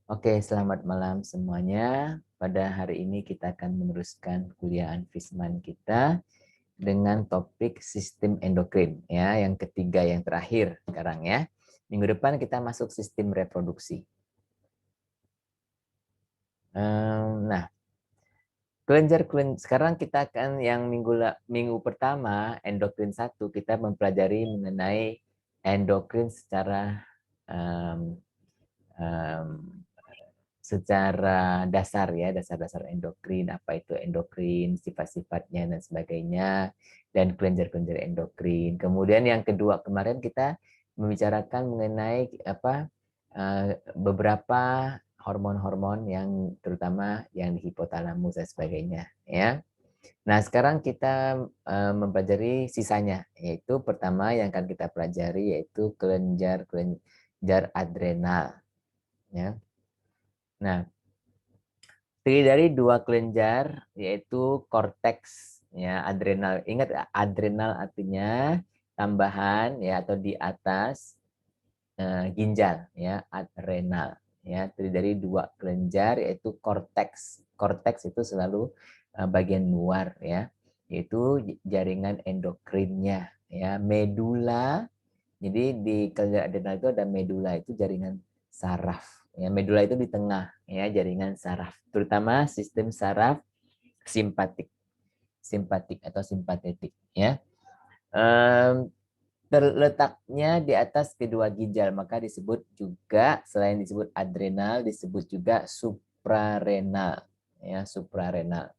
Oke, selamat malam semuanya. Pada hari ini kita akan meneruskan kuliah Anfisman kita dengan topik sistem endokrin ya, yang ketiga yang terakhir sekarang ya. Minggu depan kita masuk sistem reproduksi. Nah, sekarang kita akan yang minggu pertama endokrin 1 kita mempelajari mengenai endokrin um, um, secara dasar ya, dasar-dasar endokrin, apa itu endokrin, sifat-sifatnya dan sebagainya, dan kelenjar-kelenjar endokrin. Kemudian yang kedua kemarin kita membicarakan mengenai beberapa hormon-hormon yang terutama yang di hipotalamus dan sebagainya ya. Nah, sekarang kita mempelajari sisanya, yaitu pertama yang akan kita pelajari yaitu kelenjar adrenal ya. Nah, terdiri dari dua kelenjar yaitu korteks ya, adrenal. Ingat adrenal artinya tambahan ya atau di atas ginjal ya, adrenal ya. Terdiri dari dua kelenjar yaitu korteks. Korteks itu selalu bagian luar ya, yaitu jaringan endokrinnya ya, medula. Jadi di kelenjar adrenal itu ada medula, itu jaringan saraf. Ya, medula itu di tengah ya, jaringan saraf, terutama sistem saraf simpatik, simpatik atau simpatetik ya. Terletaknya di atas kedua ginjal, maka disebut juga selain disebut adrenal disebut juga suprarenal ya, suprarenal.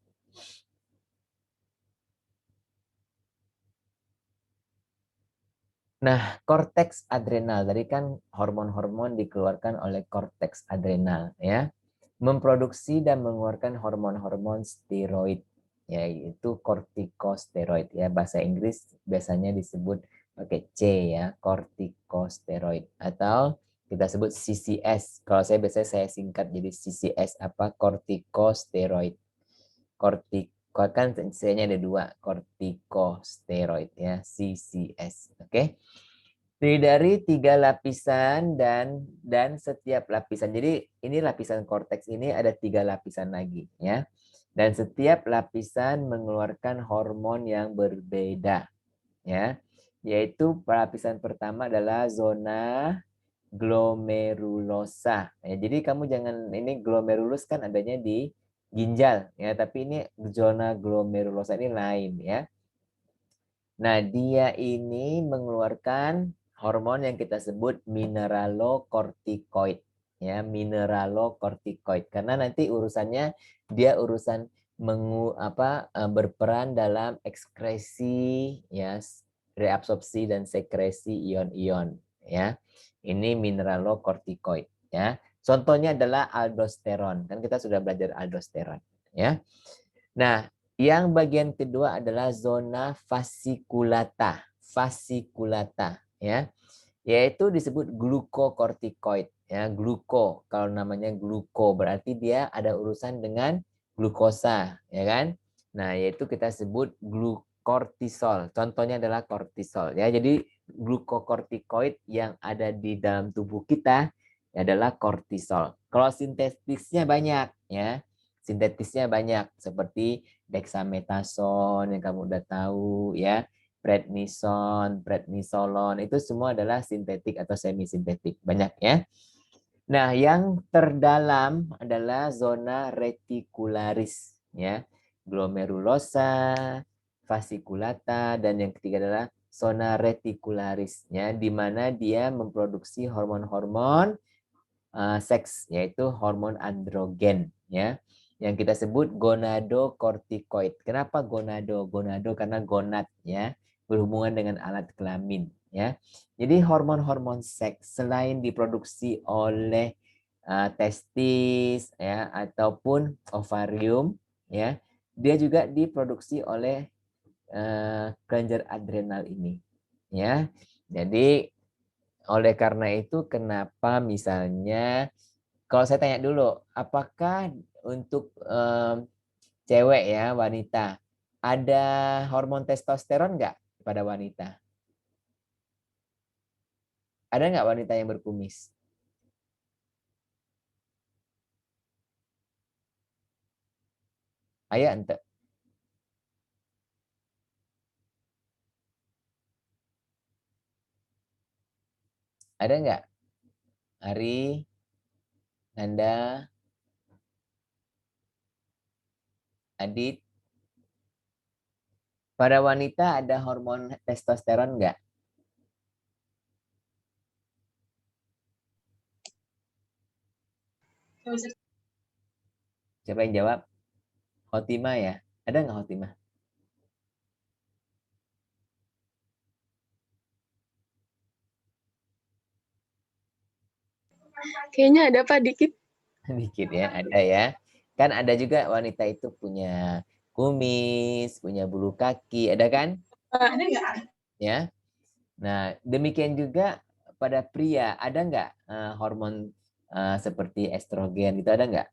Nah, korteks adrenal tadi kan hormon-hormon dikeluarkan oleh korteks adrenal ya. Memproduksi dan mengeluarkan hormon-hormon steroid yaitu kortikosteroid ya. Bahasa Inggris biasanya disebut pakai C ya, kortikosteroid atau kita sebut CCS. Kalau saya biasanya saya singkat jadi CCS apa? Kortikosteroid. Kan C-nya ada dua, kortikosteroid ya, CCS. Oke. Terdiri dari tiga lapisan dan setiap lapisan. Jadi ini lapisan korteks ini ada tiga lapisan lagi ya. Dan setiap lapisan mengeluarkan hormon yang berbeda ya. Yaitu lapisan pertama adalah zona glomerulosa. Ya, jadi kamu jangan, ini glomerulus kan adanya di ginjal ya, tapi ini zona glomerulosa ini lain ya. Nah, dia ini mengeluarkan hormon yang kita sebut mineralokortikoid ya, mineralokortikoid, karena nanti urusannya dia urusan berperan dalam ekskresi ya, reabsorpsi dan sekresi ion-ion ya. Ini mineralokortikoid ya. Contohnya adalah aldosteron. Kan kita sudah belajar aldosteron ya. Nah, yang bagian kedua adalah zona fasciculata. Fasciculata ya. Yaitu disebut glukokortikoid ya, gluko. Kalau namanya gluko berarti dia ada urusan dengan glukosa, ya kan? Nah, yaitu kita sebut glukortisol. Contohnya adalah kortisol ya. Jadi glukokortikoid yang ada di dalam tubuh kita adalah kortisol. Kalau sintetisnya banyak ya. Sintetisnya banyak seperti dexamethasone yang kamu udah tahu ya, prednison, prednisolon, itu semua adalah sintetik atau semi sintetik, banyak ya. Nah, yang terdalam adalah zona reticularis ya, glomerulosa, fasciculata, dan yang ketiga adalah zona reticularis ya, di mana dia memproduksi hormon-hormon seks, yaitu hormon androgen ya, yang kita sebut gonadokortikoid. Kenapa gonado? Gonado karena gonad ya, berhubungan dengan alat kelamin ya. Jadi hormon-hormon seks selain diproduksi oleh testis ya ataupun ovarium ya, dia juga diproduksi oleh kelenjar adrenal ini ya. Jadi oleh karena itu kenapa misalnya kalau saya tanya dulu, apakah untuk cewek ya, wanita, ada hormon testosteron nggak pada wanita? Ada nggak wanita yang berkumis? Ayah ente. Ada nggak? Ari, Nanda, Adit. Pada wanita ada hormon testosteron nggak? Siapa yang jawab? Khotimah ya? Ada nggak Khotimah? Kayaknya ada Pak dikit. Dikit ya, ada ya. Kan ada juga wanita itu punya kumis, punya bulu kaki, ada kan? Ada nggak? Ya. Nah, demikian juga pada pria, ada nggak hormon seperti estrogen itu ada nggak?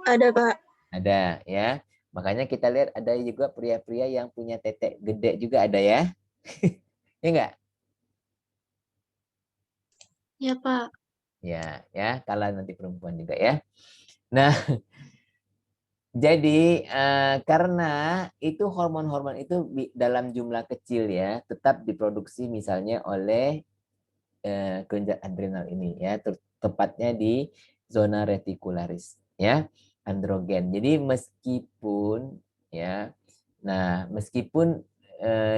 Ada Pak. Ada ya. Makanya kita lihat ada juga pria-pria yang punya tetek gede juga ada ya. Ya enggak? Ya Pak. Ya, ya, kalau nanti perempuan juga ya. Nah, jadi karena itu hormon-hormon itu dalam jumlah kecil ya, tetap diproduksi misalnya oleh kelenjar adrenal ini ya, tepatnya di zona retikularis ya, androgen. Jadi meskipun ya, nah meskipun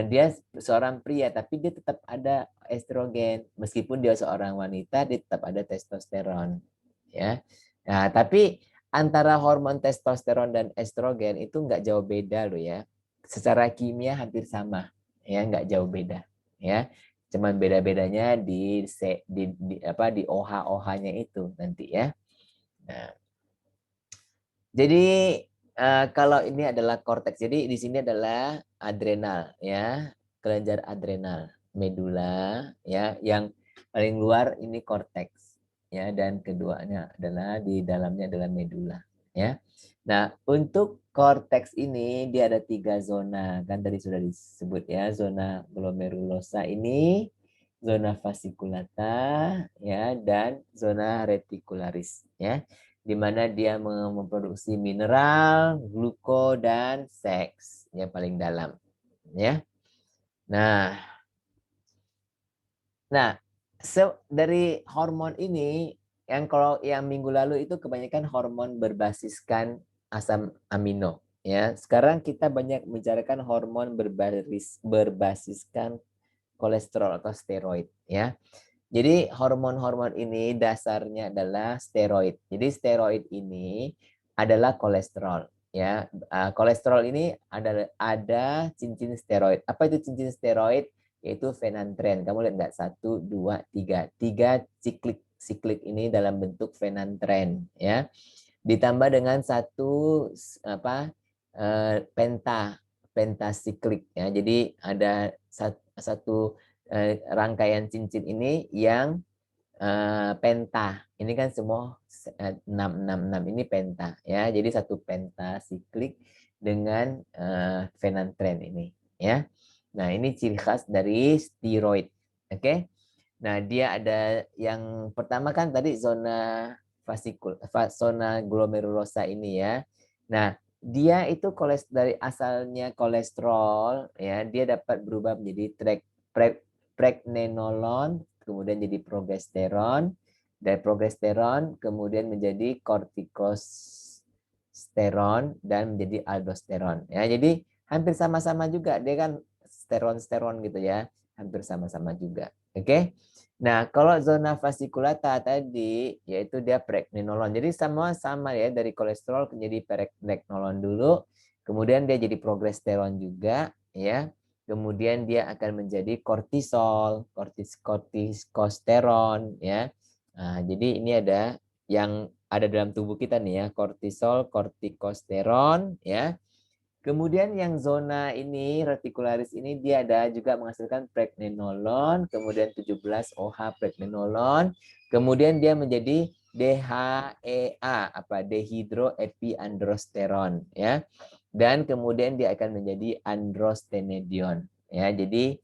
dia seorang pria tapi dia tetap ada estrogen, meskipun dia seorang wanita dia tetap ada testosteron ya. Nah, tapi antara hormon testosteron dan estrogen itu nggak jauh beda loh ya. Secara kimia hampir sama ya, nggak jauh beda ya. Cuman beda-bedanya di OH-OH-nya itu nanti ya. Nah, jadi kalau ini adalah korteks. Jadi di sini adalah adrenal ya, kelenjar adrenal, medula ya, yang paling luar ini korteks ya, dan keduanya adalah di dalamnya adalah medula ya. Nah, untuk korteks ini dia ada 3 zona, kan tadi sudah disebut ya, zona glomerulosa ini, zona fasciculata ya, dan zona reticularis ya, di mana dia memproduksi mineral, gluko, dan seks yang paling dalam ya. Nah, dari hormon ini yang kalau yang minggu lalu itu kebanyakan hormon berbasiskan asam amino ya. Sekarang kita banyak membicarakan hormon berbasiskan kolesterol atau steroid ya. Jadi hormon-hormon ini dasarnya adalah steroid. Jadi steroid ini adalah kolesterol ya. Kolesterol ini ada cincin steroid. Apa itu cincin steroid? Yaitu fenantren. Kamu lihat nggak? 1, 2, 3. 3 siklik ini dalam bentuk fenantren ya. Ditambah dengan satu apa pentasiklik ya. Jadi ada satu rangkaian cincin ini yang penta. Ini kan semua 666 ini penta ya. Jadi satu pentasiklik dengan fenantren ini ya. Nah, ini ciri khas dari steroid. Oke. Nah, dia ada yang pertama kan tadi zona zona glomerulosa ini ya. Nah, dia itu dari asalnya kolesterol ya, dia dapat berubah menjadi pregnenolon, kemudian jadi progesteron, dari progesteron kemudian menjadi kortikosteron dan menjadi aldosteron ya. Jadi hampir sama-sama juga, dia kan steron gitu ya, hampir sama-sama juga. Oke. Nah, kalau zona fasciculata tadi yaitu dia pregnenolon. Jadi semua sama ya, dari kolesterol menjadi pregnenolon dulu, kemudian dia jadi progesteron juga ya. Kemudian dia akan menjadi kortisol, kortikosteron ya. Nah, jadi ini ada yang ada dalam tubuh kita nih ya, kortisol, kortikosteron ya. Kemudian yang zona ini, retikularis ini, dia ada juga menghasilkan pregnenolon, kemudian 17 OH pregnenolon, kemudian dia menjadi DHEA, dehydroepiandrosteron ya. Dan kemudian dia akan menjadi androstenedion ya. Jadi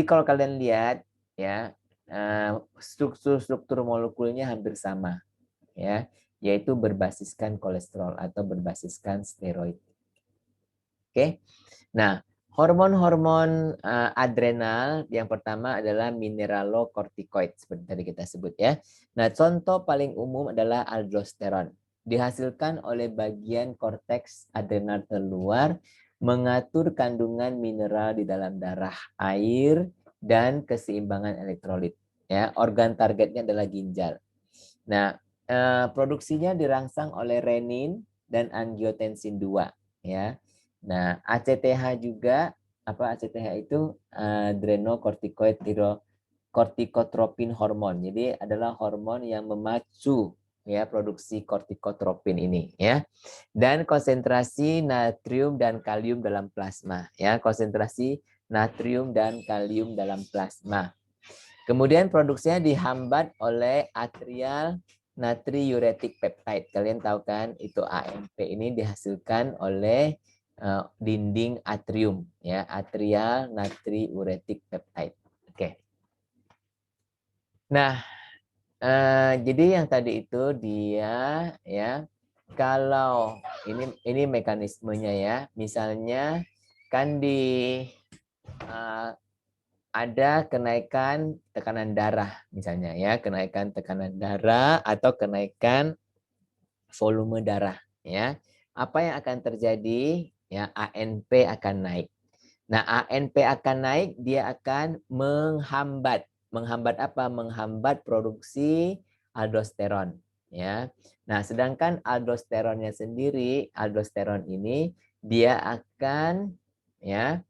kalau kalian lihat ya, struktur molekulnya hampir sama ya. yaitu berbasiskan kolesterol atau berbasiskan steroid. Oke. Nah, hormon-hormon adrenal yang pertama adalah mineralokortikoid seperti tadi kita sebut ya. Nah, contoh paling umum adalah aldosteron. Dihasilkan oleh bagian korteks adrenal terluar, mengatur kandungan mineral di dalam darah, air, dan keseimbangan elektrolit. Ya, organ targetnya adalah ginjal. Nah, produksinya dirangsang oleh renin dan angiotensin 2 ya. Nah, ACTH juga apa ACTH itu adrenocorticoid kortikotropin hormon. Jadi adalah hormon yang memacu ya produksi kortikotropin ini ya. Dan konsentrasi natrium dan kalium dalam plasma ya, konsentrasi natrium dan kalium dalam plasma. Kemudian produksinya dihambat oleh atrial natriuretic peptide. Kalian tahu kan itu AMP ini dihasilkan oleh dinding atrium ya, atrial natriuretic peptide. Oke. Nah, jadi yang tadi itu dia ya kalau ini mekanismenya ya. Misalnya kan di ada kenaikan tekanan darah misalnya ya, kenaikan tekanan darah atau kenaikan volume darah ya. Apa yang akan terjadi? Ya, ANP akan naik. Nah, ANP akan naik, dia akan menghambat apa? Menghambat produksi aldosteron ya. Nah, sedangkan aldosteronnya sendiri, aldosteron ini dia akan ya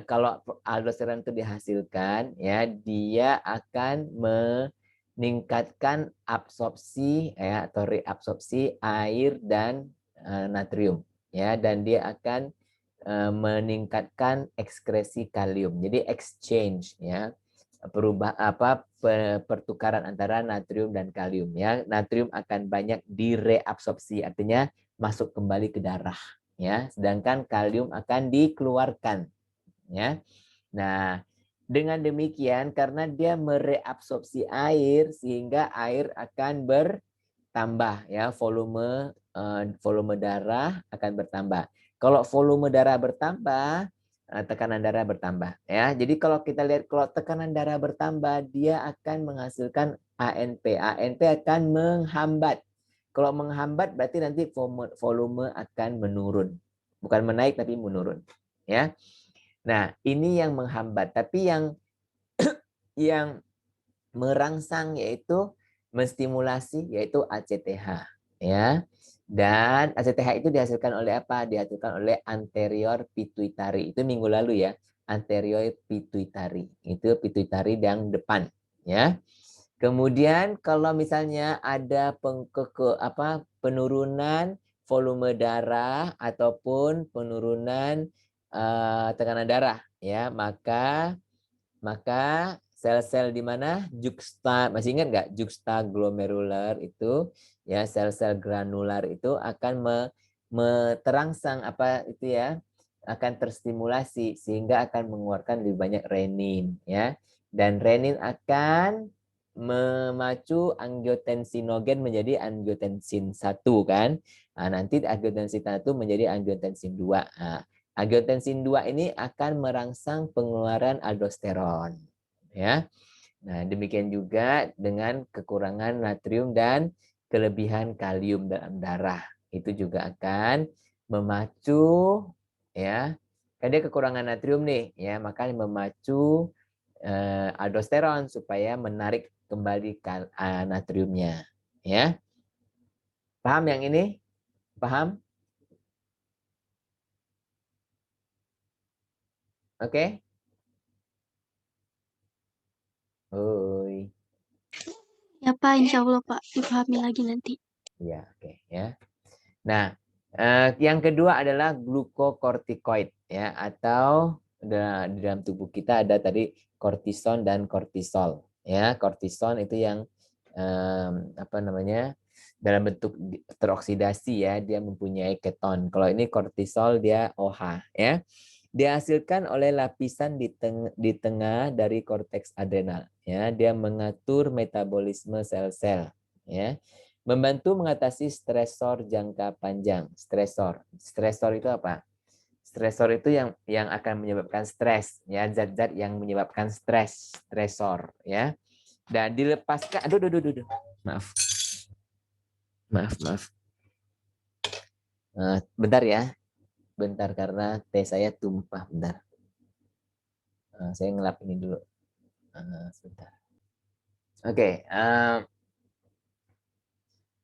kalau aldosteron itu dihasilkan, ya dia akan meningkatkan absorpsi ya atau reabsorpsi air dan natrium, ya dan dia akan meningkatkan ekskresi kalium. Jadi exchange ya pertukaran antara natrium dan kalium ya. Natrium akan banyak direabsorpsi, artinya masuk kembali ke darah ya, sedangkan kalium akan dikeluarkan ya. Nah, dengan demikian karena dia mereabsorpsi air sehingga air akan bertambah ya, volume darah akan bertambah. Kalau volume darah bertambah, tekanan darah bertambah ya. Jadi kalau kita lihat kalau tekanan darah bertambah, dia akan menghasilkan ANP. ANP akan menghambat. Kalau menghambat berarti nanti volume akan menurun. Bukan menaik tapi menurun ya. Nah, ini yang menghambat, tapi yang merangsang yaitu menstimulasi yaitu ACTH ya. Dan ACTH itu dihasilkan oleh apa? Dihasilkan oleh anterior pituitary. Itu minggu lalu ya. Anterior pituitary. Itu pituitary yang depan ya. Kemudian kalau misalnya ada penurunan volume darah ataupun penurunan tekanan darah ya, maka sel-sel di mana masih ingat nggak juxtaglomerular itu ya, sel-sel granular itu akan terangsang apa itu ya, akan terstimulasi sehingga akan mengeluarkan lebih banyak renin ya, dan renin akan memacu angiotensinogen menjadi angiotensin 1 kan. Nah, nanti angiotensin 1 menjadi angiotensin 2. Nah, angiotensin 2 ini akan merangsang pengeluaran aldosteron ya. Nah, demikian juga dengan kekurangan natrium dan kelebihan kalium dalam darah. Itu juga akan memacu ya. Kan dia kekurangan natrium nih ya, maka memacu aldosteron supaya menarik kembali natriumnya ya. Paham yang ini? Paham? Oke? Oi. Ya Pak, insya Allah Pak, dipahami lagi nanti. Ya, oke ya. Nah, yang kedua adalah glukokortikoid ya, atau di dalam tubuh kita ada tadi kortison dan kortisol ya. Kortison itu yang apa namanya, dalam bentuk teroksidasi ya, dia mempunyai keton. Kalau ini kortisol dia OH ya. Dihasilkan oleh lapisan di tengah dari korteks adrenal ya. Dia mengatur metabolisme sel-sel ya. Membantu mengatasi stresor jangka panjang. Stresor itu apa? Stresor itu yang akan menyebabkan stres, ya, zat-zat yang menyebabkan stres, stresor, ya. Dan dilepaskan, aduh. Maaf. Bentar ya. Bentar karena teh saya tumpah, bentar. Saya ngelap ini dulu. Sebentar. Oke,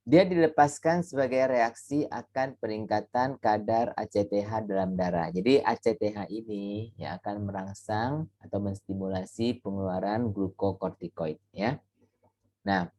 dia dilepaskan sebagai reaksi akan peningkatan kadar ACTH dalam darah. Jadi ACTH ini yang akan merangsang atau menstimulasi pengeluaran glukokortikoid, ya. Nah,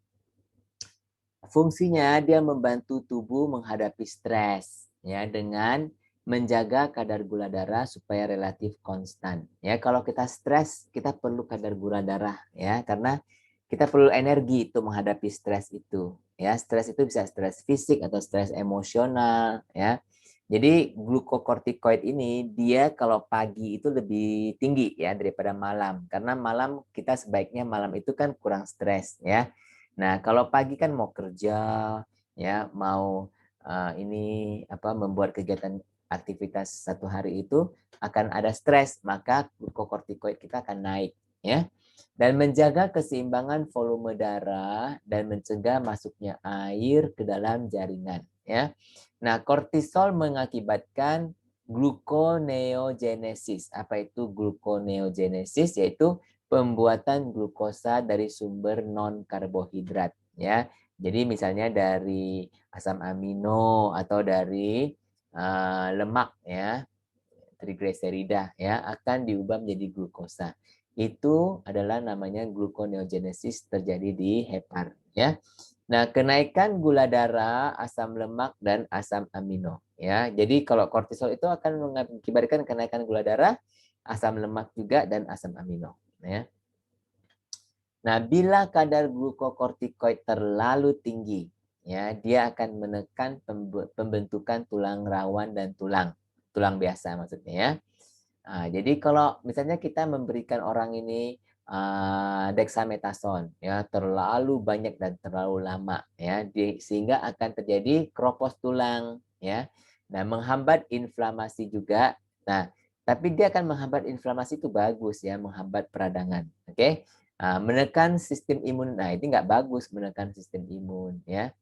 fungsinya dia membantu tubuh menghadapi stres, ya, dengan menjaga kadar gula darah supaya relatif konstan. Ya, kalau kita stres, kita perlu kadar gula darah, ya, karena kita perlu energi untuk menghadapi stres itu. Ya, stres itu bisa stres fisik atau stres emosional, ya. Jadi glukokortikoid ini dia kalau pagi itu lebih tinggi ya daripada malam, karena malam kita sebaiknya malam itu kan kurang stres, ya. Nah, kalau pagi kan mau kerja, ya, mau ini apa membuat kegiatan aktivitas satu hari itu akan ada stres, maka glukokortikoid kita akan naik, ya. Dan menjaga keseimbangan volume darah dan mencegah masuknya air ke dalam jaringan, ya. Nah, kortisol mengakibatkan gluconeogenesis. Apa itu gluconeogenesis? Yaitu pembuatan glukosa dari sumber non karbohidrat, ya. Jadi misalnya dari asam amino atau dari lemak, ya, trigliserida, ya, akan diubah menjadi glukosa. Itu adalah namanya gluconeogenesis terjadi di hepar, ya. Nah, kenaikan gula darah, asam lemak dan asam amino, ya. Jadi kalau kortisol itu akan mengakibatkan kenaikan gula darah, asam lemak juga dan asam amino, ya. Nah, bila kadar glukokortikoid terlalu tinggi, ya, dia akan menekan pembentukan tulang rawan dan tulang biasa maksudnya, ya. Nah, jadi kalau misalnya kita memberikan orang ini dexamethasone, ya, terlalu banyak dan terlalu lama, ya, sehingga akan terjadi keropos tulang, ya. Nah, menghambat inflamasi juga. Nah, tapi dia akan menghambat inflamasi itu bagus, ya, menghambat peradangan, oke. Menekan sistem imun, nah ini nggak bagus menekan sistem imun, ya.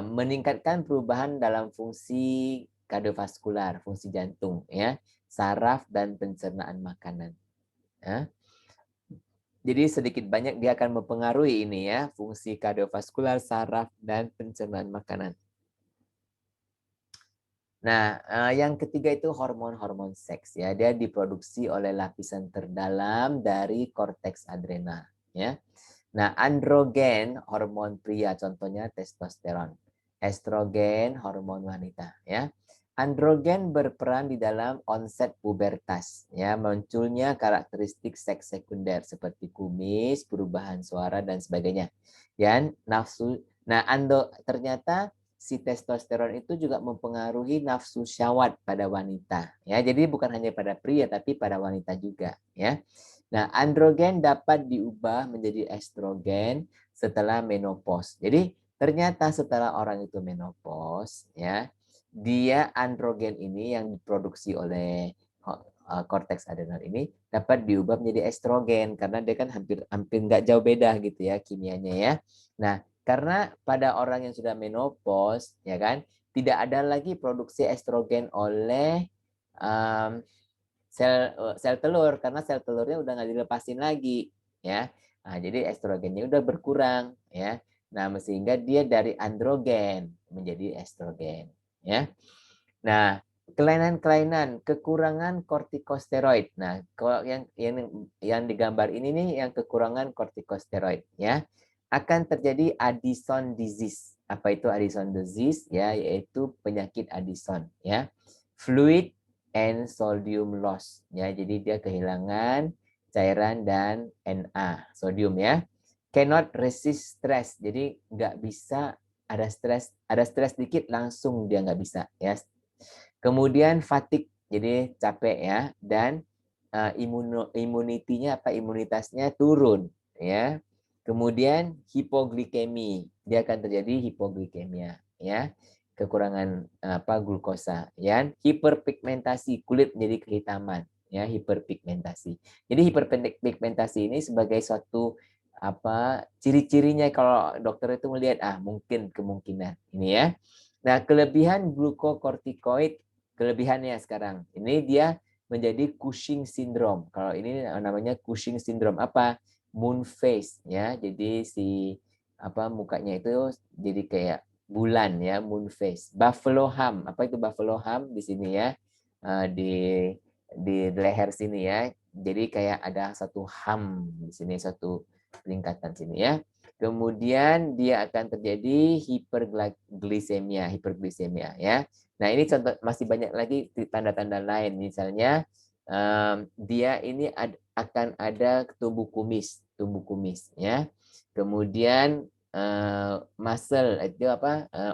Meningkatkan perubahan dalam fungsi kardiovaskular, fungsi jantung, ya, saraf dan pencernaan makanan. Ya. Jadi sedikit banyak dia akan mempengaruhi ini, ya, fungsi kardiovaskular, saraf dan pencernaan makanan. Nah, yang ketiga itu hormon-hormon seks, ya. Dia diproduksi oleh lapisan terdalam dari korteks adrenal, ya. Nah, androgen hormon pria contohnya testosteron. Estrogen hormon wanita, ya. Androgen berperan di dalam onset pubertas, ya, munculnya karakteristik seks sekunder seperti kumis, perubahan suara dan sebagainya. Dan nafsu. Nah, ternyata si testosteron itu juga mempengaruhi nafsu syahwat pada wanita, ya. Jadi bukan hanya pada pria tapi pada wanita juga, ya. Nah, androgen dapat diubah menjadi estrogen setelah menopause. Jadi ternyata setelah orang itu menopause, ya, dia androgen ini yang diproduksi oleh korteks adrenal ini dapat diubah menjadi estrogen karena dia kan hampir nggak jauh beda gitu ya kimianya, ya. Nah, karena pada orang yang sudah menopause, ya kan, tidak ada lagi produksi estrogen oleh sel telur karena sel telurnya udah nggak dilepasin lagi, ya. Nah, jadi estrogennya udah berkurang, ya. Nah, sehingga dia dari androgen menjadi estrogen, ya. Nah, kelainan-kelainan kekurangan kortikosteroid. Nah, kalau yang digambar ini nih yang kekurangan kortikosteroid, ya. Akan terjadi Addison disease. Apa itu Addison disease? Ya, yaitu penyakit Addison, ya. Fluid and sodium loss, ya. Jadi dia kehilangan cairan dan Na, sodium, ya. Cannot resist stress. Jadi nggak bisa ada stres dikit langsung dia nggak bisa, ya. Kemudian fatigue, jadi capek, ya, dan imunitasnya turun, ya. Kemudian hipoglikemi, dia akan terjadi hipoglikemia, ya, kekurangan glukosa, ya. Hiperpigmentasi, kulit menjadi kehitaman, ya, hiperpigmentasi. Jadi hiperpigmentasi ini sebagai suatu ciri-cirinya kalau dokter itu melihat mungkin kemungkinan ini, ya. Nah, kelebihan glukokortikoid, kelebihannya sekarang ini dia menjadi Cushing syndrome. Kalau ini namanya Cushing syndrome apa? Moon face, ya. Jadi si mukanya itu jadi kayak bulan, ya, moon face. Buffalo hum, apa itu buffalo hum di sini, ya, di leher sini, ya. Jadi kayak ada satu hum di sini, satu peningkatan sini, ya. Kemudian dia akan terjadi hiperglisemia, ya. Nah, ini contoh, masih banyak lagi tanda-tanda lain, misalnya dia ini akan ada tumbuh kumis, ya. Kemudian muscle itu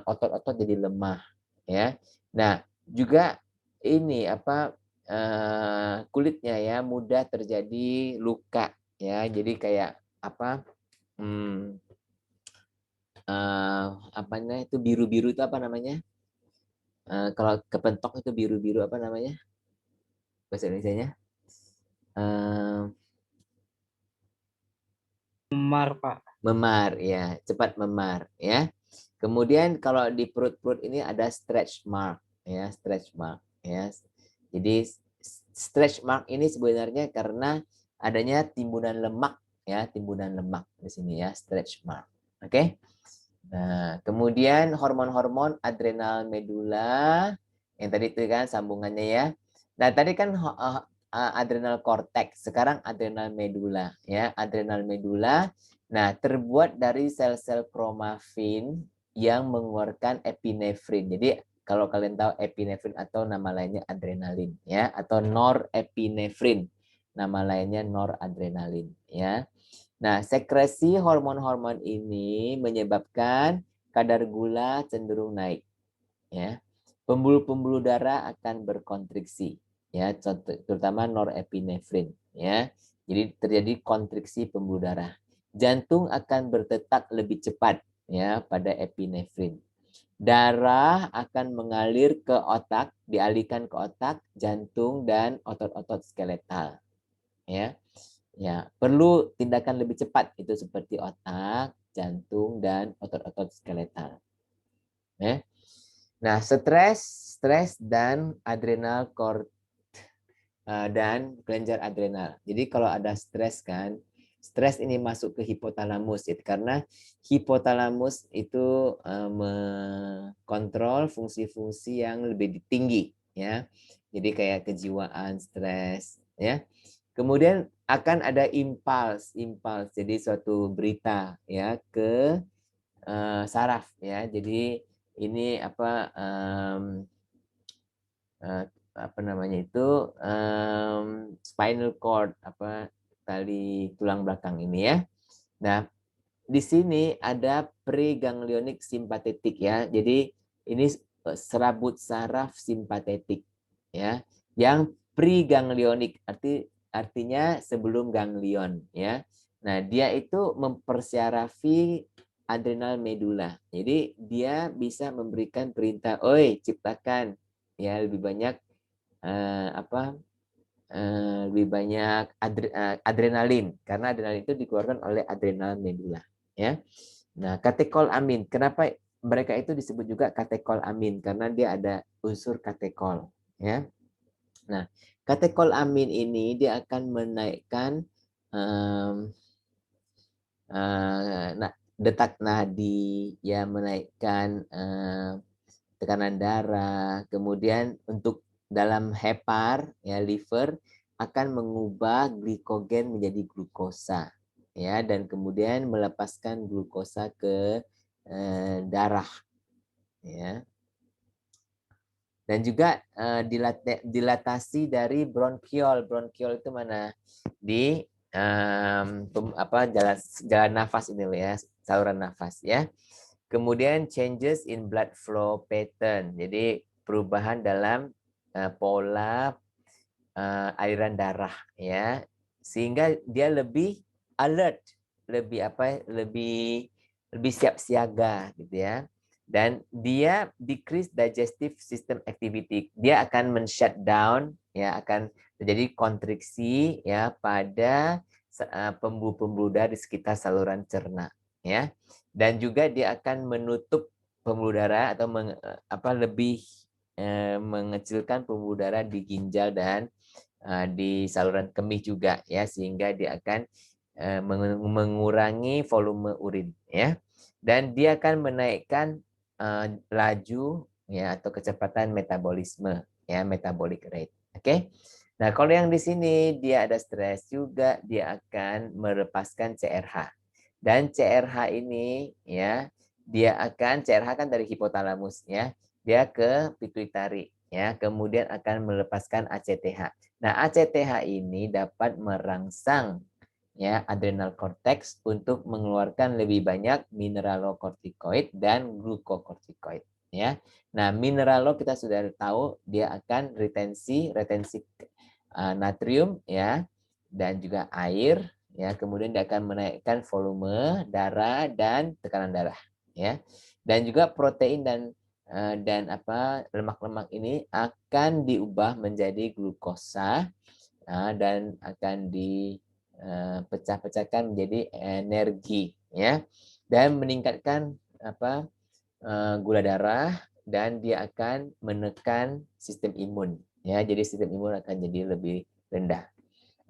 otot-otot jadi lemah, ya. Nah, juga ini kulitnya, ya, mudah terjadi luka, ya. Jadi kayak itu biru-biru itu apa namanya? Kalau kepentok itu biru-biru apa namanya? Bahasa Indonesianya? Memar, Pak. Memar, ya, cepat memar, ya. Kemudian kalau di perut-perut ini ada stretch mark, ya, stretch mark, ya. Jadi stretch mark ini sebenarnya karena adanya timbunan lemak, ya, timbunan lemak di sini, ya, stretch mark. Oke. Nah, kemudian hormon-hormon adrenal medula yang tadi itu kan sambungannya, ya. Nah, tadi kan adrenal cortex, sekarang adrenal medula, ya, adrenal medula. Nah, terbuat dari sel-sel kromafin yang mengeluarkan epinefrin. Jadi kalau kalian tahu epinefrin atau nama lainnya adrenalin, ya, atau norepinefrin, nama lainnya noradrenalin, ya. Nah, sekresi hormon-hormon ini menyebabkan kadar gula cenderung naik, ya. Pembuluh-pembuluh darah akan berkontriksi, ya, terutama norepinefrin, ya. Jadi terjadi kontriksi pembuluh darah. Jantung akan berdetak lebih cepat, ya, pada epinefrin. Darah akan mengalir ke otak, dialihkan ke otak, jantung dan otot-otot skeletal, ya. Ya, perlu tindakan lebih cepat itu seperti otak, jantung, dan otot-otot skeletal. Ya. Nah, stres dan adrenal dan kelenjar adrenal. Jadi kalau ada stres kan, stres ini masuk ke hipotalamus itu karena hipotalamus itu mengontrol fungsi-fungsi yang lebih tinggi, ya. Jadi kayak kejiwaan, stres, ya. Kemudian akan ada impuls, jadi suatu berita, ya, ke saraf, ya. Jadi ini namanya itu spinal cord, tali tulang belakang ini, ya. Nah, di sini ada preganglionik simpatetik, ya. Jadi ini serabut saraf simpatetik, ya. Yang preganglionik artinya sebelum ganglion, ya. Nah, dia itu mempersyarafi adrenal medula. Jadi dia bisa memberikan perintah, "Oi, ciptakan, ya, lebih banyak adrenalin, karena adrenalin itu dikeluarkan oleh adrenal medula, ya. Nah, katekolamin, kenapa mereka itu disebut juga katekolamin? Karena dia ada unsur katekol, ya. Nah, katekolamin ini dia akan menaikkan detak nadi, ya, menaikkan tekanan darah, kemudian untuk dalam hepar, ya, liver akan mengubah glikogen menjadi glukosa, ya, dan kemudian melepaskan glukosa ke darah, ya. Dan juga dilatasi dari bronkiol. Bronkiol itu mana? Di jalan nafas ini, ya, saluran nafas, ya. Kemudian changes in blood flow pattern. Jadi perubahan dalam pola aliran darah, ya. Sehingga dia lebih alert, lebih siap siaga gitu ya. Dan dia decrease digestive system activity. Dia akan men-shutdown ya, akan terjadi kontriksi ya pada pembuluh-pembuluh darah di sekitar saluran cerna ya. Dan juga dia akan menutup pembuluh darah atau lebih mengecilkan pembuluh darah di ginjal dan di saluran kemih juga ya, sehingga dia akan mengurangi volume urin ya. Dan dia akan menaikkan laju ya atau kecepatan metabolisme ya, metabolic rate. Oke. Nah, kalau yang di sini dia ada stres juga, dia akan melepaskan CRH. Dan CRH ini ya, CRH kan dari hipotalamus ya, dia ke pituitari ya, kemudian akan melepaskan ACTH. Nah, ACTH ini dapat merangsang ya adrenal cortex untuk mengeluarkan lebih banyak mineralokortikoid dan glukokortikoid ya. Nah, mineralo kita sudah tahu dia akan retensi natrium ya, dan juga air ya, kemudian dia akan menaikkan volume darah dan tekanan darah ya. Dan juga protein dan lemak-lemak ini akan diubah menjadi glukosa dan akan dipecah-pecahkan menjadi energi ya, dan meningkatkan gula darah, dan dia akan menekan sistem imun ya, jadi sistem imun akan jadi lebih rendah.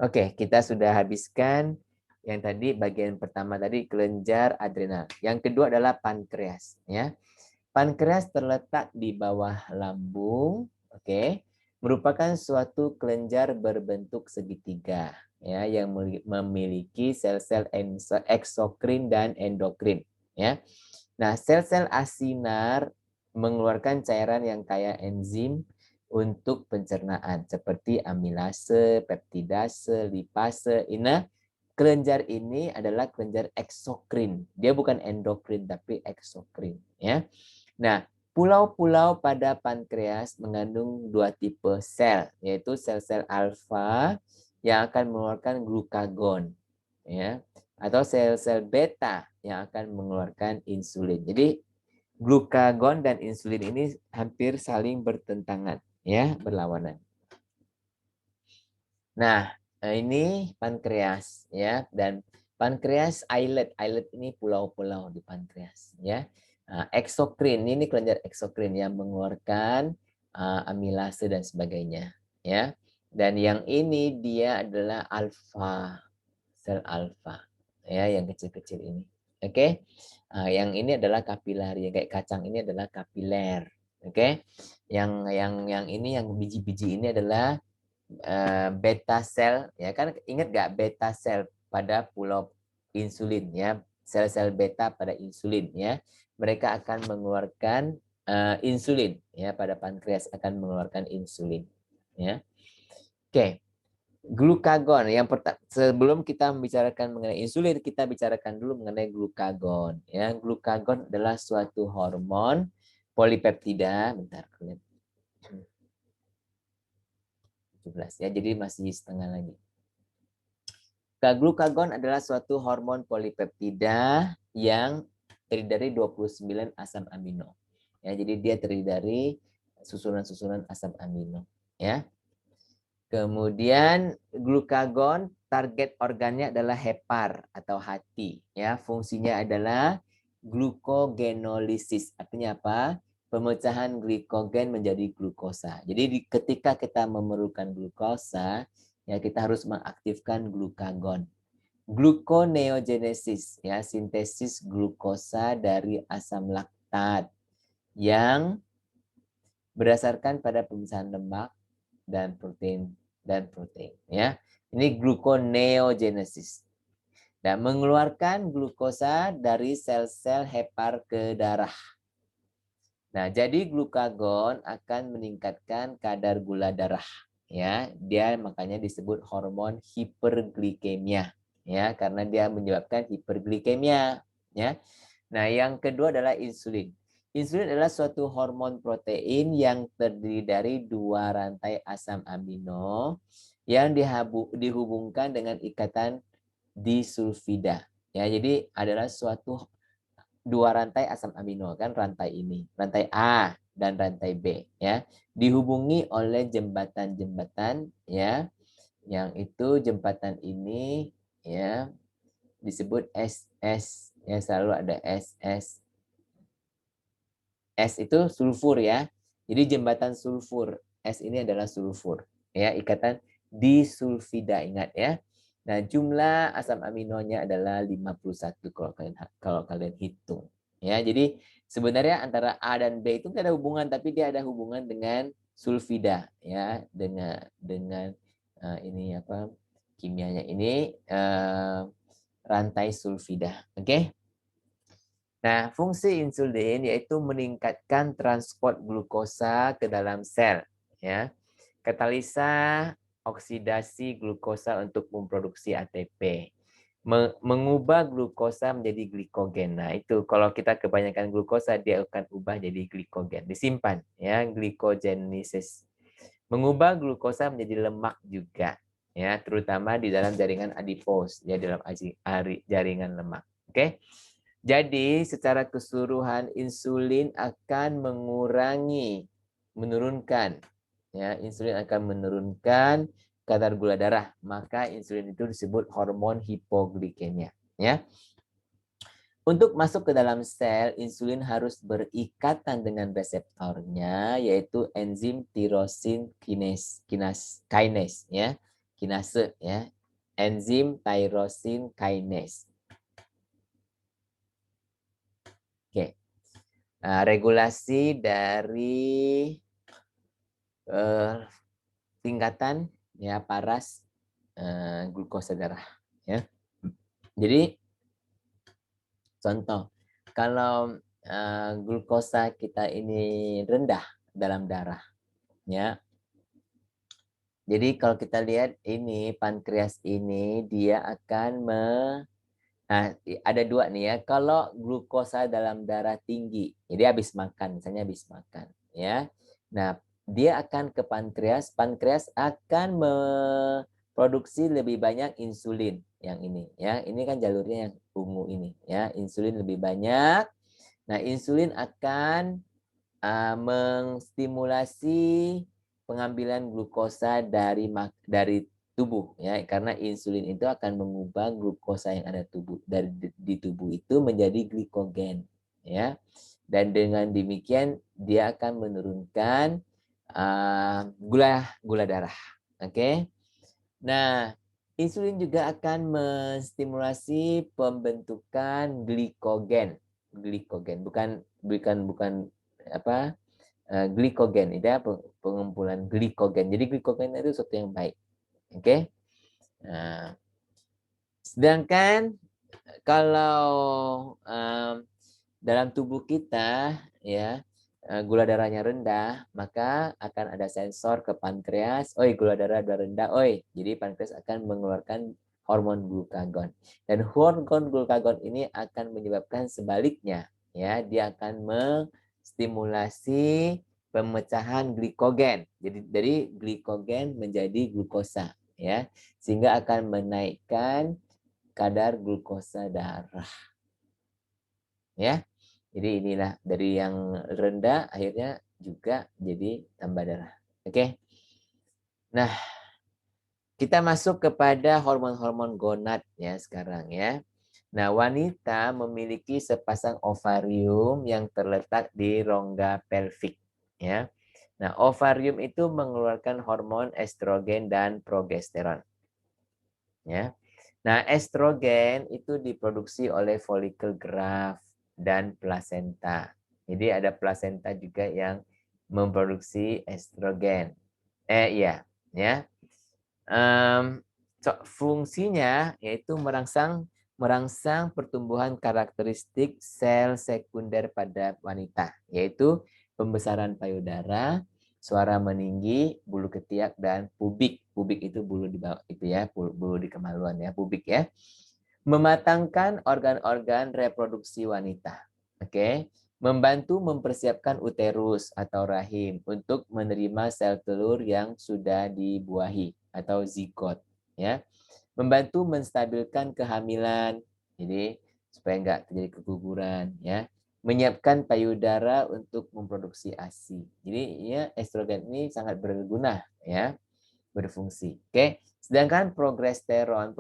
Oke, kita sudah habiskan yang tadi bagian pertama tadi kelenjar adrenal. Yang kedua adalah pankreas ya. Pankreas terletak di bawah lambung, oke. Merupakan suatu kelenjar berbentuk segitiga ya, yang memiliki sel-sel eksokrin dan endokrin ya. Nah, sel-sel asinar mengeluarkan cairan yang kaya enzim untuk pencernaan seperti amilase, peptidase, lipase. Nah, kelenjar ini adalah kelenjar eksokrin. Dia bukan endokrin tapi eksokrin ya. Nah, pulau-pulau pada pankreas mengandung dua tipe sel, yaitu sel-sel alfa yang akan mengeluarkan glukagon ya, atau sel-sel beta yang akan mengeluarkan insulin. Jadi glukagon dan insulin ini hampir saling bertentangan ya, berlawanan. Nah, ini pankreas ya, dan pankreas islet ini pulau-pulau di pankreas ya. Eksokrin ini kelenjar eksokrin yang mengeluarkan amilase dan sebagainya ya. Dan yang ini dia adalah alfa, sel alfa ya, yang kecil-kecil ini. Oke. Yang ini adalah kapilari, kayak kacang ini adalah kapiler. Oke. Yang ini, yang biji-biji ini adalah beta sel ya, kan ingat nggak beta sel pada pulau insulin ya, sel-sel beta pada insulin ya, mereka akan mengeluarkan insulin ya, pada pankreas akan mengeluarkan insulin ya. Oke, glukagon yang sebelum kita membicarakan mengenai insulin, kita bicarakan dulu mengenai glukagon ya. Glukagon adalah suatu hormon polipeptida, bentar lihat 17 ya, jadi masih setengah lagi. Glukagon adalah suatu hormon polipeptida yang terdiri dari 29 asam amino. Ya, jadi dia terdiri dari susunan-susunan asam amino, ya. Kemudian glukagon target organnya adalah hepar atau hati, ya. Fungsinya adalah glukogenolisis. Artinya apa? Pemecahan glikogen menjadi glukosa. Jadi ketika kita memerlukan glukosa, ya kita harus mengaktifkan glukagon. Gluconeogenesis, ya, sintesis glukosa dari asam laktat yang berdasarkan pada pemisahan lemak dan protein ya. Ini gluconeogenesis. Dan mengeluarkan glukosa dari sel-sel hepar ke darah. Nah, jadi glukagon akan meningkatkan kadar gula darah ya. Dia makanya disebut hormon hiperglikemia ya, karena dia menyebabkan hiperglikemia ya. Nah, yang kedua adalah insulin. Insulin adalah suatu hormon protein yang terdiri dari dua rantai asam amino yang dihubungkan dengan ikatan disulfida Ya, jadi adalah suatu dua rantai asam amino kan, rantai ini, rantai A dan rantai B ya, dihubungi oleh jembatan-jembatan ya, yang itu jembatan ini ya disebut SS ya, selalu ada SS. S itu sulfur ya. Jadi jembatan sulfur. S ini adalah sulfur ya, ikatan disulfida, ingat ya. Nah, jumlah asam aminonya adalah 51 kalau kalian hitung. Ya, jadi sebenarnya antara A dan B itu tidak ada hubungan, tapi dia ada hubungan dengan sulfida ya, dengan ini apa kimianya ini rantai sulfida. Oke? Nah, fungsi insulin yaitu meningkatkan transport glukosa ke dalam sel, ya. Katalisa oksidasi glukosa untuk memproduksi ATP. Mengubah glukosa menjadi glikogen. Nah, itu kalau kita kebanyakan glukosa dia akan ubah jadi glikogen, disimpan ya, glikogenesis. Mengubah glukosa menjadi lemak juga, ya, terutama di dalam jaringan adipos, ya, dalam jaringan lemak. Oke. Jadi secara keseluruhan insulin akan menurunkan ya, insulin akan menurunkan kadar gula darah. Maka insulin itu disebut hormon hipoglikemia ya. Untuk masuk ke dalam sel, insulin harus berikatan dengan reseptornya, yaitu enzim tirosin kinase ya. Kinase ya. Enzim tirosin kinase. Oke. Nah, regulasi dari tingkatan ya paras glukosa darah ya. Jadi contoh kalau glukosa kita ini rendah dalam darah ya. Jadi kalau kita lihat ini pankreas ini dia akan nah, ada dua nih ya. Kalau glukosa dalam darah tinggi, jadi habis makan, misalnya habis makan, ya. Nah, dia akan ke pankreas, pankreas akan memproduksi lebih banyak insulin yang ini, ya. Ini kan jalurnya yang ungu ini, ya. Insulin lebih banyak. Nah, insulin akan menstimulasi pengambilan glukosa dari tubuh ya, karena insulin itu akan mengubah glukosa yang ada di tubuh itu menjadi glikogen ya, dan dengan demikian dia akan menurunkan gula darah. Oke. Nah, insulin juga akan menstimulasi pembentukan glikogen bukan apa glikogen, itu pengumpulan glikogen. Jadi glikogen itu sesuatu yang baik. Oke. Nah, sedangkan kalau dalam tubuh kita ya gula darahnya rendah, maka akan ada sensor ke pankreas, oi gula darah udah rendah, oi. Jadi pankreas akan mengeluarkan hormon glukagon. Dan hormon glukagon ini akan menyebabkan sebaliknya, ya, dia akan menstimulasi pemecahan glikogen. Jadi dari glikogen menjadi glukosa, ya, sehingga akan menaikkan kadar glukosa darah. Ya. Jadi inilah dari yang rendah akhirnya juga jadi tambah darah. Oke. Nah, kita masuk kepada hormon-hormon gonad ya sekarang ya. Nah, wanita memiliki sepasang ovarium yang terletak di rongga pelvik ya. Nah, ovarium itu mengeluarkan hormon estrogen dan progesteron. Ya. Nah, estrogen itu diproduksi oleh folikel graf dan plasenta. Jadi ada plasenta juga yang memproduksi estrogen. Iya, ya. Fungsinya yaitu merangsang pertumbuhan karakteristik sel sekunder pada wanita, yaitu pembesaran payudara, suara meninggi, bulu ketiak, dan pubik. Pubik itu bulu di bawah itu ya, bulu di kemaluan ya, pubik ya. Mematangkan organ-organ reproduksi wanita. Oke. Membantu mempersiapkan uterus atau rahim untuk menerima sel telur yang sudah dibuahi atau zigot ya. Membantu menstabilkan kehamilan Jadi supaya nggak terjadi keguguran, ya. Menyiapkan payudara untuk memproduksi ASI. Jadi ya estrogen ini sangat berguna, ya, berfungsi. Oke. Sedangkan progesteron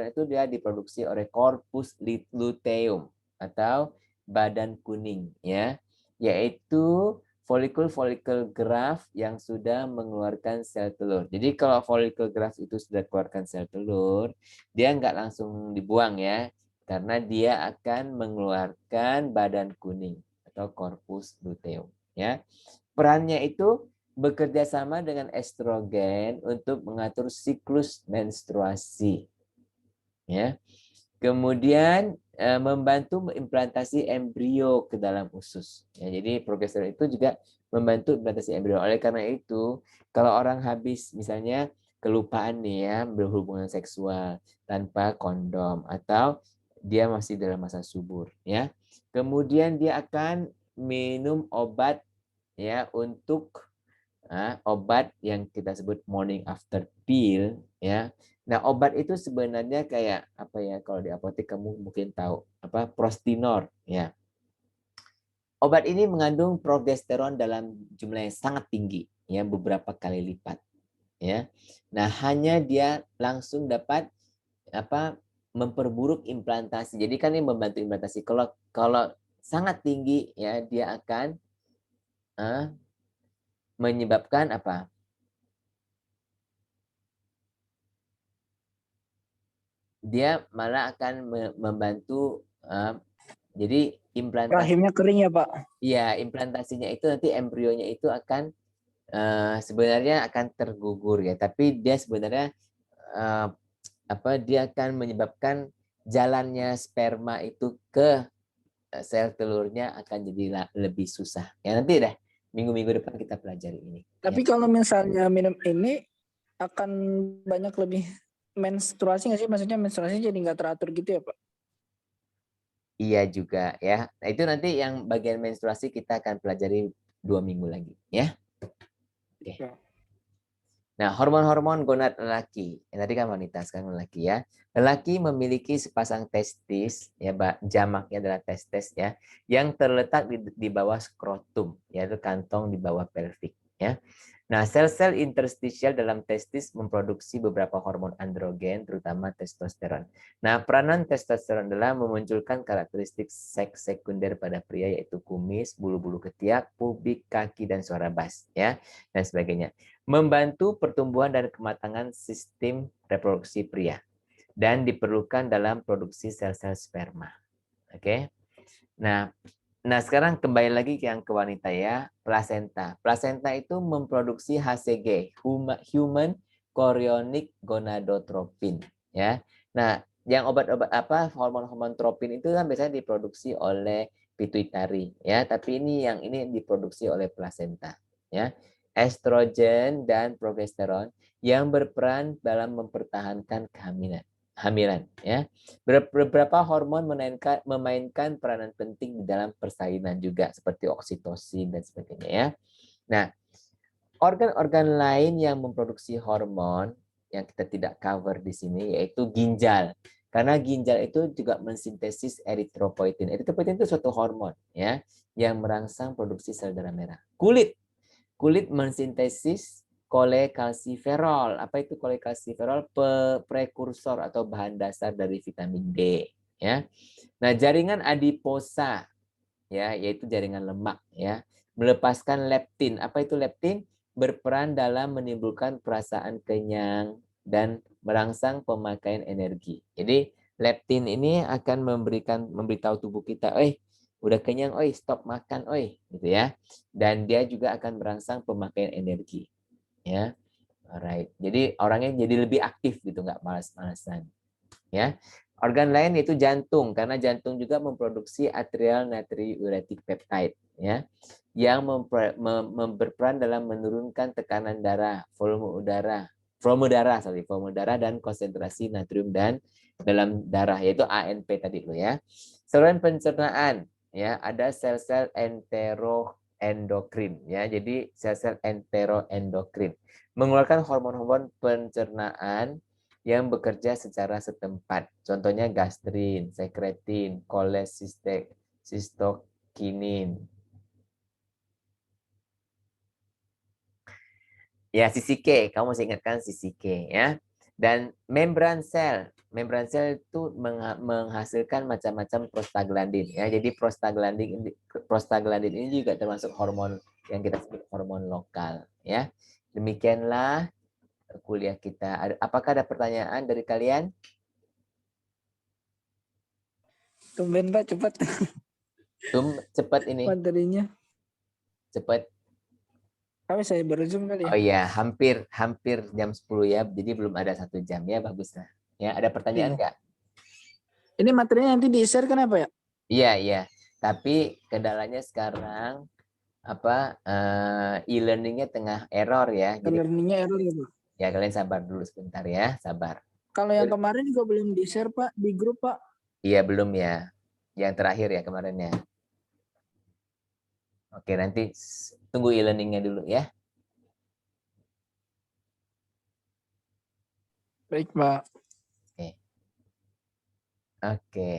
itu dia diproduksi oleh corpus luteum atau badan kuning, ya, yaitu folikel-folikel graft yang sudah mengeluarkan sel telur. Jadi kalau folikel graft itu sudah keluarkan sel telur, dia nggak langsung dibuang, ya, karena dia akan mengeluarkan badan kuning atau corpus luteum, ya. Perannya itu bekerja sama dengan estrogen untuk mengatur siklus menstruasi, ya. Kemudian membantu implantasi embrio ke dalam usus. Ya, jadi progesteron itu juga membantu implantasi embrio. Oleh karena itu, kalau orang habis misalnya kelupaan nih ya berhubungan seksual tanpa kondom atau dia masih dalam masa subur, ya. Kemudian dia akan minum obat ya untuk obat yang kita sebut morning after pill, ya. Nah, obat itu sebenarnya kayak apa ya, kalau di apotek kamu mungkin tahu apa Prostinor, ya. Obat ini mengandung progesteron dalam jumlah yang sangat tinggi, ya, beberapa kali lipat, ya. Nah, hanya dia langsung dapat apa memperburuk implantasi. Jadi kan ini membantu implantasi. Kalau kalau sangat tinggi ya dia akan menyebabkan apa? Dia malah akan membantu jadi implantasi Rahimnya kering ya Pak? iya implantasinya itu nanti embrionya itu akan sebenarnya akan tergugur ya, tapi dia sebenarnya dia akan menyebabkan jalannya sperma itu ke sel telurnya akan jadi lebih susah. Ya nanti deh minggu-minggu depan kita pelajari ini. Tapi Ya. kalau misalnya minum ini akan banyak lebih menstruasi nggak sih? Maksudnya menstruasi jadi nggak teratur gitu ya Pak? Iya juga ya. Nah itu nanti yang bagian menstruasi kita akan pelajari 2 minggu lagi ya. Oke. Ya. Nah, hormon-hormon gonad lelaki. Tadi kan wanita, sekarang lelaki ya. Lelaki memiliki sepasang testis, ya, jamaknya adalah testes ya, yang terletak di bawah skrotum, yaitu kantong di bawah pelvik ya. Nah, sel-sel interstisial dalam testis memproduksi beberapa hormon androgen, terutama testosteron. Nah, peranan testosteron adalah memunculkan karakteristik seks sekunder pada pria, yaitu kumis, bulu-bulu ketiak, pubik, kaki, dan suara bass, ya, dan sebagainya. Membantu pertumbuhan dan kematangan sistem reproduksi pria, dan diperlukan dalam produksi sel-sel sperma. Oke. Nah, sekarang kembali lagi yang ke wanita ya, plasenta. Plasenta itu memproduksi HCG, human chorionic gonadotropin, ya. Nah, yang obat-obat apa hormon-hormon tropin itu kan biasanya diproduksi oleh pituitari, ya. Tapi ini diproduksi oleh plasenta, ya. Estrogen dan progesteron yang berperan dalam mempertahankan hamilan, ya. Beberapa hormon memainkan peranan penting di dalam persalinan juga, seperti oksitosin dan sebagainya ya. Nah, organ-organ lain yang memproduksi hormon yang kita tidak cover di sini yaitu ginjal. Karena ginjal itu juga mensintesis eritropoietin. Eritropoietin itu suatu hormon ya yang merangsang produksi sel darah merah. Kulit mensintesis kolekalsiferol. Apa itu kolekalsiferol? Prekursor atau bahan dasar dari vitamin D. Ya. Nah, jaringan adiposa, ya, yaitu jaringan lemak, ya, melepaskan leptin. Apa itu leptin? Berperan dalam menimbulkan perasaan kenyang dan merangsang pemakaian energi. Jadi leptin ini akan memberitahu tubuh kita, udah kenyang, stop makan, gitu ya. Dan dia juga akan merangsang pemakaian energi, ya. Alright. Jadi orangnya jadi lebih aktif gitu, nggak malas-malasan, ya. Organ lain yaitu jantung, karena jantung juga memproduksi atrial natriuretic peptide, ya, yang berperan dalam menurunkan tekanan darah, volume darah dan konsentrasi natrium dan dalam darah, yaitu ANP tadi lo ya. Saluran pencernaan, ya, ada sel-sel enteroendokrin, ya. Jadi sel-sel enteroendokrin mengeluarkan hormon-hormon pencernaan yang bekerja secara setempat. Contohnya gastrin, sekretin, kolesistokinin. Ya, sisi K, kamu masih ingatkan sisi K ya. Dan membran sel itu menghasilkan macam-macam prostaglandin ya. Jadi prostaglandin ini juga termasuk hormon yang kita sebut hormon lokal ya. Demikianlah kuliah kita. Apakah ada pertanyaan dari kalian? Tumben Pak cepat Cepat ini, materinya. cepat. Kami saya baru zoom kali ya. Oh iya, hampir jam 10 ya. Jadi belum ada 1 jam ya, baguslah. Ya, ada pertanyaan Iya. nggak? Ini materinya nanti di-share kenapa ya? Iya. Tapi kendalanya sekarang e-learningnya tengah error ya. Jadi E-learningnya error ya Pak. ya kalian sabar dulu sebentar ya, sabar. Kalau yang kemarin juga belum di-share Pak di grup Pak. Iya belum ya. Yang terakhir ya kemarinnya. Oke, nanti tunggu e-learningnya dulu ya. Baik Pak. Oke.